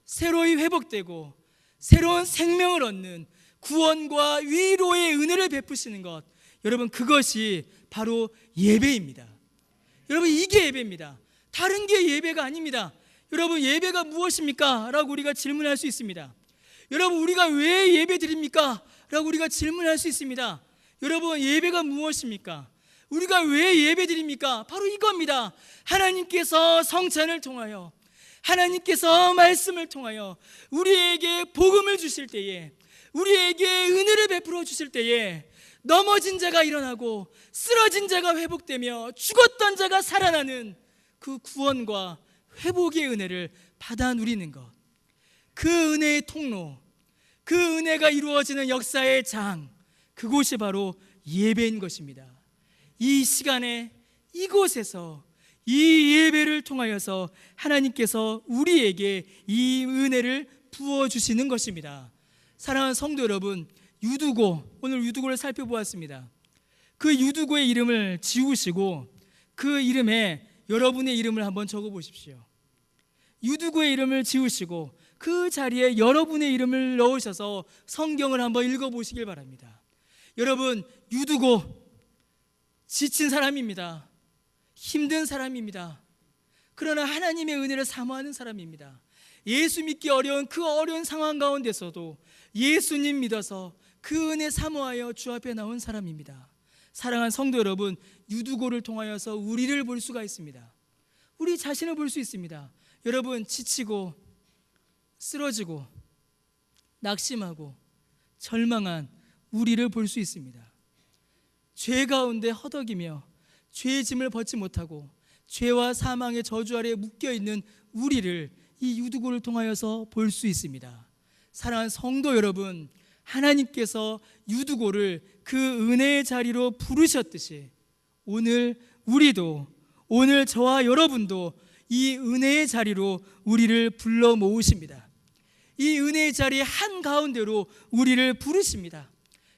새로이 회복되고 새로운 생명을 얻는 구원과 위로의 은혜를 베푸시는 것, 여러분 그것이 바로 예배입니다. 여러분 이게 예배입니다. 다른 게 예배가 아닙니다. 여러분 예배가 무엇입니까? 라고 우리가 질문할 수 있습니다. 여러분 우리가 왜 예배 드립니까? 라고 우리가 질문할 수 있습니다. 여러분 예배가 무엇입니까? 우리가 왜 예배 드립니까? 바로 이겁니다. 하나님께서 성찬을 통하여, 하나님께서 말씀을 통하여 우리에게 복음을 주실 때에, 우리에게 은혜를 베풀어 주실 때에 넘어진 자가 일어나고 쓰러진 자가 회복되며 죽었던 자가 살아나는 그 구원과 회복의 은혜를 받아 누리는 것, 그 은혜의 통로, 그 은혜가 이루어지는 역사의 장, 그곳이 바로 예배인 것입니다. 이 시간에 이곳에서 이 예배를 통하여서 하나님께서 우리에게 이 은혜를 부어주시는 것입니다. 사랑하는 성도 여러분, 유두고, 오늘 유두고를 살펴보았습니다. 그 유두고의 이름을 지우시고 그 이름에 여러분의 이름을 한번 적어보십시오. 유두고의 이름을 지우시고 그 자리에 여러분의 이름을 넣으셔서 성경을 한번 읽어보시길 바랍니다. 여러분, 유두고 지친 사람입니다. 힘든 사람입니다. 그러나 하나님의 은혜를 사모하는 사람입니다. 예수 믿기 어려운 그 어려운 상황 가운데서도 예수님 믿어서 그 은혜 사모하여 주 앞에 나온 사람입니다. 사랑하는 성도 여러분, 유두고를 통하여서 우리를 볼 수가 있습니다. 우리 자신을 볼 수 있습니다. 여러분, 지치고 쓰러지고 낙심하고 절망한 우리를 볼 수 있습니다. 죄 가운데 허덕이며 죄의 짐을 벗지 못하고 죄와 사망의 저주 아래에 묶여있는 우리를 이 유두고를 통하여서 볼 수 있습니다. 사랑하는 성도 여러분, 하나님께서 유두고를 그 은혜의 자리로 부르셨듯이 오늘 우리도, 오늘 저와 여러분도 이 은혜의 자리로 우리를 불러 모으십니다. 이 은혜의 자리 한가운데로 우리를 부르십니다.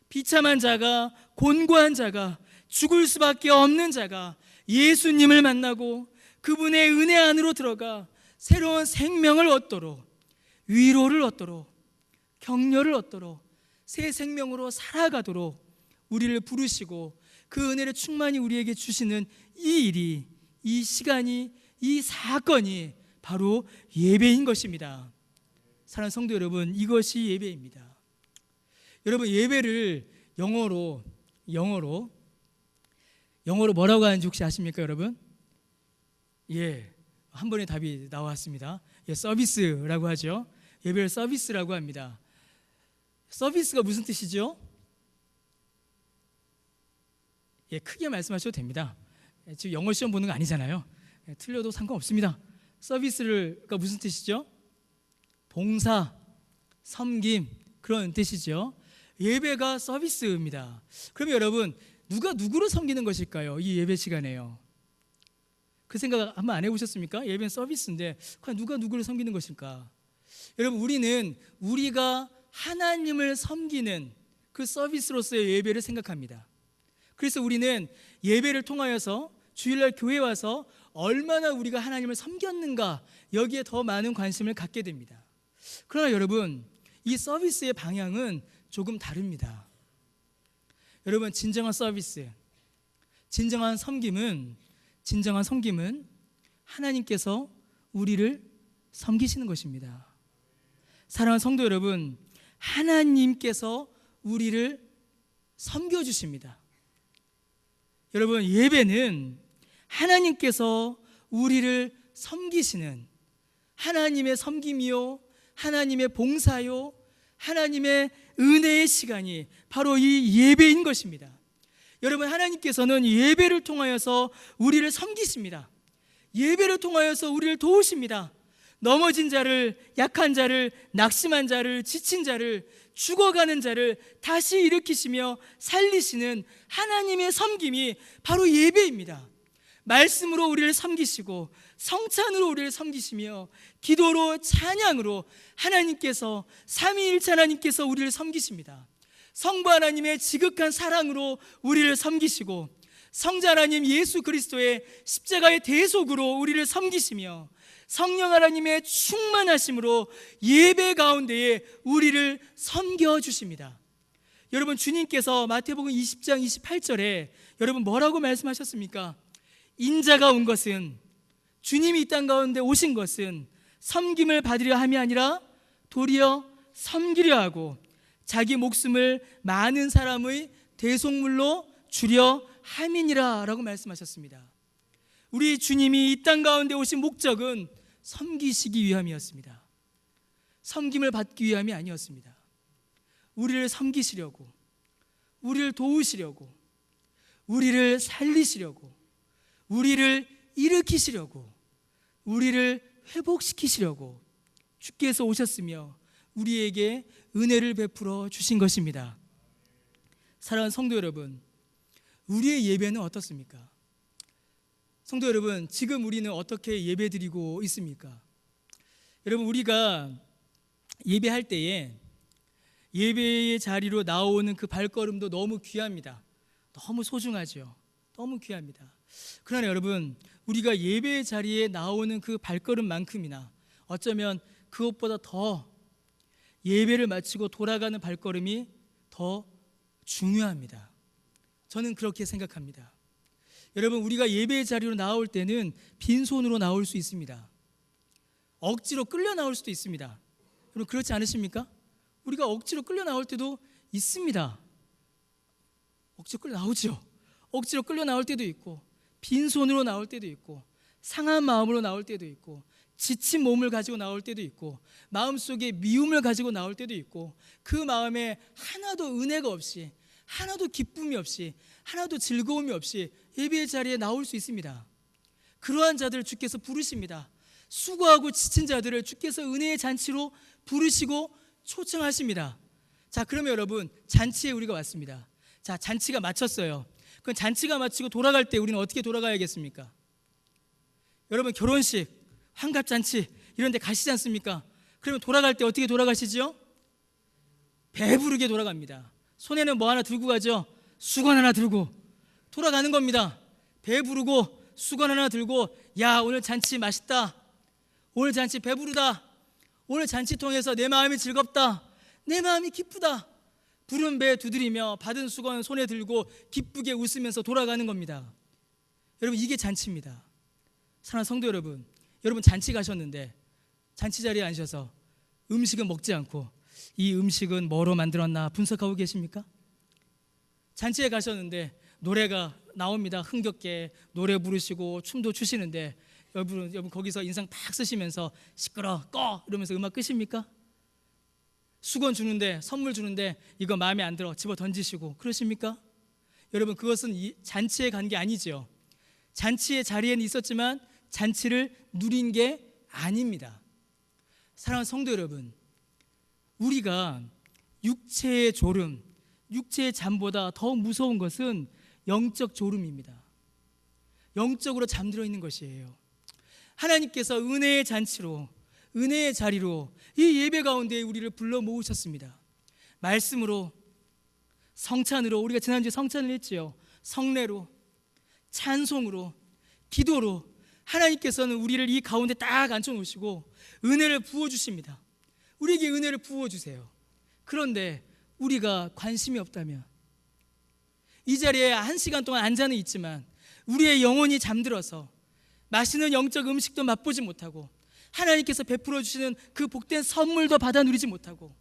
비참한 자가, 곤고한 자가, 죽을 수밖에 없는 자가 예수님을 만나고 그분의 은혜 안으로 들어가 새로운 생명을 얻도록, 위로를 얻도록, 격려를 얻도록, 새 생명으로 살아가도록 우리를 부르시고 그 은혜를 충만히 우리에게 주시는 이 일이, 이 시간이, 이 사건이 바로 예배인 것입니다. 사랑하는 성도 여러분, 이것이 예배입니다. 여러분, 예배를 영어로 뭐라고 하는지 혹시 아십니까, 여러분? 한 번에 답이 나왔습니다. 서비스라고 하죠. 예배를 서비스라고 합니다. 서비스가 무슨 뜻이죠? 크게 말씀하셔도 됩니다. 지금 영어 시험 보는 거 아니잖아요. 틀려도 상관없습니다. 서비스가 무슨 뜻이죠? 봉사, 섬김, 그런 뜻이죠. 예배가 서비스입니다. 그러면 여러분, 누가 누구를 섬기는 것일까요? 이 예배 시간에요. 그 생각 한번 안 해보셨습니까? 예배는 서비스인데 과연 누가 누구를 섬기는 것일까? 여러분, 우리는 우리가 하나님을 섬기는 그 서비스로서의 예배를 생각합니다. 그래서 우리는 예배를 통하여서 주일날 교회에 와서 얼마나 우리가 하나님을 섬겼는가, 여기에 더 많은 관심을 갖게 됩니다. 그러나 여러분, 이 서비스의 방향은 조금 다릅니다. 여러분, 진정한 서비스, 진정한 섬김은 하나님께서 우리를 섬기시는 것입니다. 사랑하는 성도 여러분, 하나님께서 우리를 섬겨주십니다. 여러분, 예배는 하나님께서 우리를 섬기시는 하나님의 섬김이요, 하나님의 봉사요, 하나님의 은혜의 시간이 바로 이 예배인 것입니다. 여러분, 하나님께서는 예배를 통하여서 우리를 섬기십니다. 예배를 통하여서 우리를 도우십니다. 넘어진 자를, 약한 자를, 낙심한 자를, 지친 자를, 죽어가는 자를 다시 일으키시며 살리시는 하나님의 섬김이 바로 예배입니다. 말씀으로 우리를 섬기시고 성찬으로 우리를 섬기시며 기도로, 찬양으로 하나님께서, 삼위일체 하나님께서 우리를 섬기십니다. 성부 하나님의 지극한 사랑으로 우리를 섬기시고 성자 하나님 예수 그리스도의 십자가의 대속으로 우리를 섬기시며 성령 하나님의 충만하심으로 예배 가운데에 우리를 섬겨주십니다. 여러분, 주님께서 마태복음 20장 28절에 여러분 뭐라고 말씀하셨습니까? 인자가 온 것은, 주님이 이 땅 가운데 오신 것은 섬김을 받으려 함이 아니라 도리어 섬기려 하고 자기 목숨을 많은 사람의 대속물로 주려 함이니라 라고 말씀하셨습니다. 우리 주님이 이 땅 가운데 오신 목적은 섬기시기 위함이었습니다. 섬김을 받기 위함이 아니었습니다. 우리를 섬기시려고, 우리를 도우시려고, 우리를 살리시려고, 우리를 일으키시려고, 우리를 회복시키시려고 주께서 오셨으며 우리에게 은혜를 베풀어 주신 것입니다. 사랑하는 성도 여러분, 우리의 예배는 어떻습니까? 성도 여러분, 지금 우리는 어떻게 예배드리고 있습니까? 여러분, 우리가 예배할 때에 예배의 자리로 나오는 그 발걸음도 너무 귀합니다. 너무 소중하죠. 너무 귀합니다. 그러나 여러분, 우리가 예배의 자리에 나오는 그 발걸음만큼이나 어쩌면 그것보다 더 예배를 마치고 돌아가는 발걸음이 더 중요합니다. 저는 그렇게 생각합니다. 여러분, 우리가 예배의 자리로 나올 때는 빈손으로 나올 수 있습니다. 억지로 끌려 나올 수도 있습니다. 여러분, 그렇지 않으십니까? 우리가 억지로 끌려 나올 때도 있습니다. 억지로 끌려 나오죠. 억지로 끌려 나올 때도 있고, 빈손으로 나올 때도 있고, 상한 마음으로 나올 때도 있고, 지친 몸을 가지고 나올 때도 있고, 마음속에 미움을 가지고 나올 때도 있고, 그 마음에 하나도 은혜가 없이, 하나도 기쁨이 없이, 하나도 즐거움이 없이 예배의 자리에 나올 수 있습니다. 그러한 자들을 주께서 부르십니다. 수고하고 지친 자들을 주께서 은혜의 잔치로 부르시고 초청하십니다. 자, 그러면 여러분, 잔치에 우리가 왔습니다. 자, 잔치가 마쳤어요. 그럼 잔치가 마치고 돌아갈 때 우리는 어떻게 돌아가야겠습니까? 여러분, 결혼식, 환갑잔치 이런 데 가시지 않습니까? 그러면 돌아갈 때 어떻게 돌아가시죠? 배부르게 돌아갑니다. 손에는 뭐 하나 들고 가죠? 수건 하나 들고 돌아가는 겁니다. 배부르고 수건 하나 들고 야, 오늘 잔치 맛있다, 오늘 잔치 배부르다, 오늘 잔치 통해서 내 마음이 즐겁다, 내 마음이 기쁘다, 부른 배 두드리며 받은 수건 손에 들고 기쁘게 웃으면서 돌아가는 겁니다. 여러분, 이게 잔치입니다. 사랑하는 성도 여러분, 여러분 잔치 가셨는데 잔치 자리에 앉으셔서 음식은 먹지 않고 이 음식은 뭐로 만들었나 분석하고 계십니까? 잔치에 가셨는데 노래가 나옵니다. 흥겹게 노래 부르시고 춤도 추시는데 여러분 거기서 인상 팍 쓰시면서 시끄러 꺼 이러면서 음악 끄십니까? 수건 주는데, 선물 주는데 이거 마음에 안 들어 집어 던지시고 그러십니까? 여러분, 그것은 잔치에 간 게 아니죠. 잔치의 자리에는 있었지만 잔치를 누린 게 아닙니다. 사랑하는 성도 여러분, 우리가 육체의 졸음, 육체의 잠보다 더 무서운 것은 영적 졸음입니다. 영적으로 잠들어 있는 것이에요. 하나님께서 은혜의 잔치로, 은혜의 자리로 이 예배 가운데 우리를 불러 모으셨습니다. 말씀으로, 성찬으로, 우리가 지난주에 성찬을 했지요. 성례로, 찬송으로, 기도로 하나님께서는 우리를 이 가운데 딱 앉혀놓으시고 은혜를 부어주십니다. 우리에게 은혜를 부어주세요. 그런데 우리가 관심이 없다면, 이 자리에 1시간 동안 앉아는 있지만 우리의 영혼이 잠들어서 맛있는 영적 음식도 맛보지 못하고 하나님께서 베풀어 주시는 그 복된 선물도 받아 누리지 못하고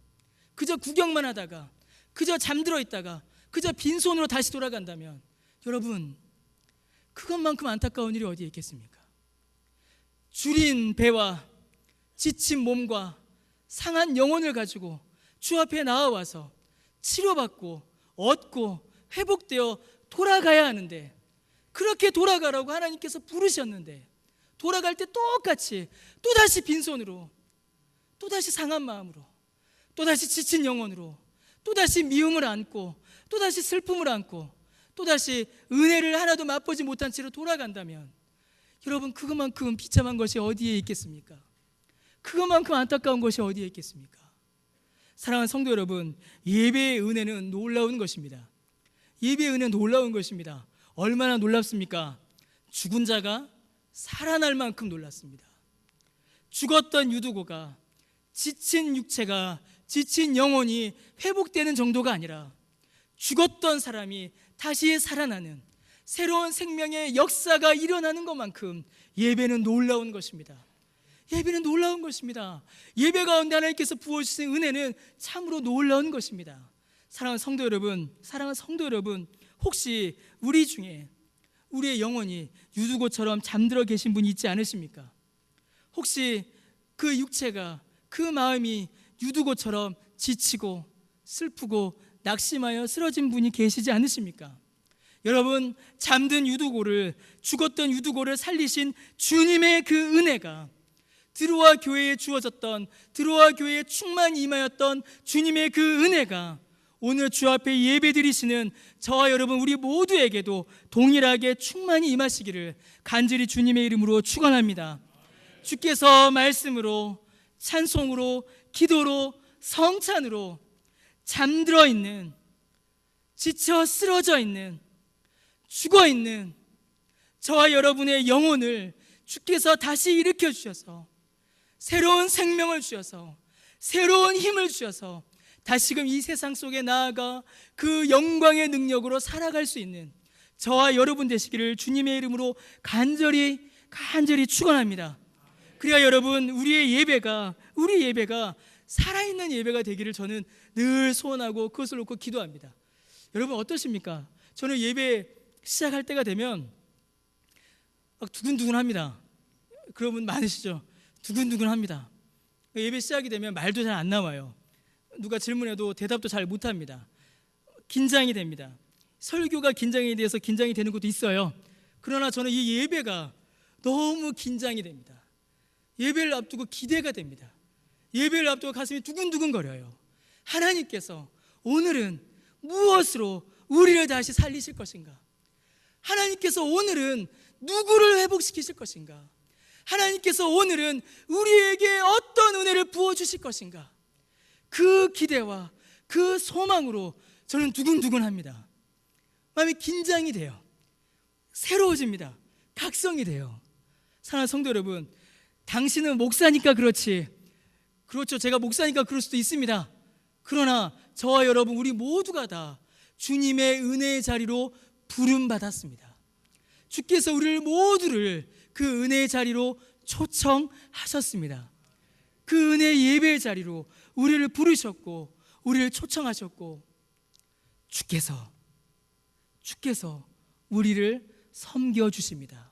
그저 구경만 하다가, 그저 잠들어 있다가, 그저 빈손으로 다시 돌아간다면, 여러분, 그것만큼 안타까운 일이 어디에 있겠습니까? 줄인 배와 지친 몸과 상한 영혼을 가지고 주 앞에 나와서 치료받고 얻고 회복되어 돌아가야 하는데, 그렇게 돌아가라고 하나님께서 부르셨는데 돌아갈 때 똑같이 또다시 빈손으로, 또다시 상한 마음으로, 또다시 지친 영혼으로, 또다시 미움을 안고, 또다시 슬픔을 안고, 또다시 은혜를 하나도 맛보지 못한 채로 돌아간다면, 여러분, 그것만큼 비참한 것이 어디에 있겠습니까? 그것만큼 안타까운 것이 어디에 있겠습니까? 사랑하는 성도 여러분, 예배의 은혜는 놀라운 것입니다. 예배의 은혜는 놀라운 것입니다. 얼마나 놀랍습니까? 죽은 자가 살아날 만큼 놀랐습니다. 죽었던 유두고가, 지친 육체가, 지친 영혼이 회복되는 정도가 아니라 죽었던 사람이 다시 살아나는 새로운 생명의 역사가 일어나는 것만큼 예배는 놀라운 것입니다. 예배는 놀라운 것입니다. 예배 가운데 하나님께서 부어주신 은혜는 참으로 놀라운 것입니다. 사랑하는 성도 여러분, 혹시 우리 중에 우리의 영혼이 유두고처럼 잠들어 계신 분이 있지 않으십니까? 혹시 그 육체가, 그 마음이 유두고처럼 지치고 슬프고 낙심하여 쓰러진 분이 계시지 않으십니까? 여러분, 잠든 유두고를, 죽었던 유두고를 살리신 주님의 그 은혜가, 드로아 교회에 주어졌던, 드로아 교회에 충만히 임하였던 주님의 그 은혜가 오늘 주 앞에 예배드리시는 저와 여러분 우리 모두에게도 동일하게 충만히 임하시기를 간절히 주님의 이름으로 축원합니다. 주께서 말씀으로, 찬송으로, 기도로, 성찬으로 잠들어 있는, 지쳐 쓰러져 있는, 죽어 있는 저와 여러분의 영혼을 주께서 다시 일으켜 주셔서 새로운 생명을 주셔서 새로운 힘을 주셔서 다시금 이 세상 속에 나아가 그 영광의 능력으로 살아갈 수 있는 저와 여러분 되시기를 주님의 이름으로 간절히 축원합니다. 그래야 여러분, 우리의 예배가 살아있는 예배가 되기를 저는 늘 소원하고 그것을 놓고 기도합니다. 여러분 어떠십니까? 저는 예배 시작할 때가 되면 막 두근두근합니다. 그런 분 많으시죠? 두근두근합니다. 예배 시작이 되면 말도 잘 안 나와요. 누가 질문해도 대답도 잘 못합니다. 긴장이 됩니다. 설교가 긴장에 대해서 긴장이 되는 것도 있어요. 그러나 저는 이 예배가 너무 긴장이 됩니다. 예배를 앞두고 기대가 됩니다. 예배를 앞두고 가슴이 두근두근거려요. 하나님께서 오늘은 무엇으로 우리를 다시 살리실 것인가? 하나님께서 오늘은 누구를 회복시키실 것인가? 하나님께서 오늘은 우리에게 어떤 은혜를 부어주실 것인가? 그 기대와 그 소망으로 저는 두근두근합니다. 마음이 긴장이 돼요. 새로워집니다. 각성이 돼요. 사랑하는 성도 여러분, 당신은 목사니까 그렇지, 그렇죠, 제가 목사니까 그럴 수도 있습니다. 그러나 저와 여러분, 우리 모두가 다 주님의 은혜의 자리로 부름받았습니다. 주께서 우리를 모두를 그 은혜의 자리로 초청하셨습니다. 그 은혜의 예배의 자리로 우리를 부르셨고 우리를 초청하셨고, 주께서 우리를 섬겨주십니다.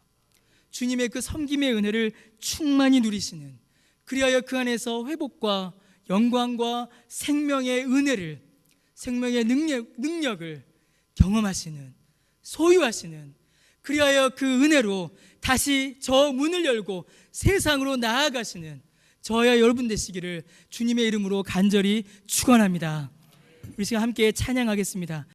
주님의 그 섬김의 은혜를 충만히 누리시는, 그리하여 그 안에서 회복과 영광과 생명의 은혜를, 생명의 능력을 경험하시는, 소유하시는, 그리하여 그 은혜로 다시 저 문을 열고 세상으로 나아가시는 저와 여러분 되시기를 주님의 이름으로 간절히 축원합니다. 우리 시간 함께 찬양하겠습니다.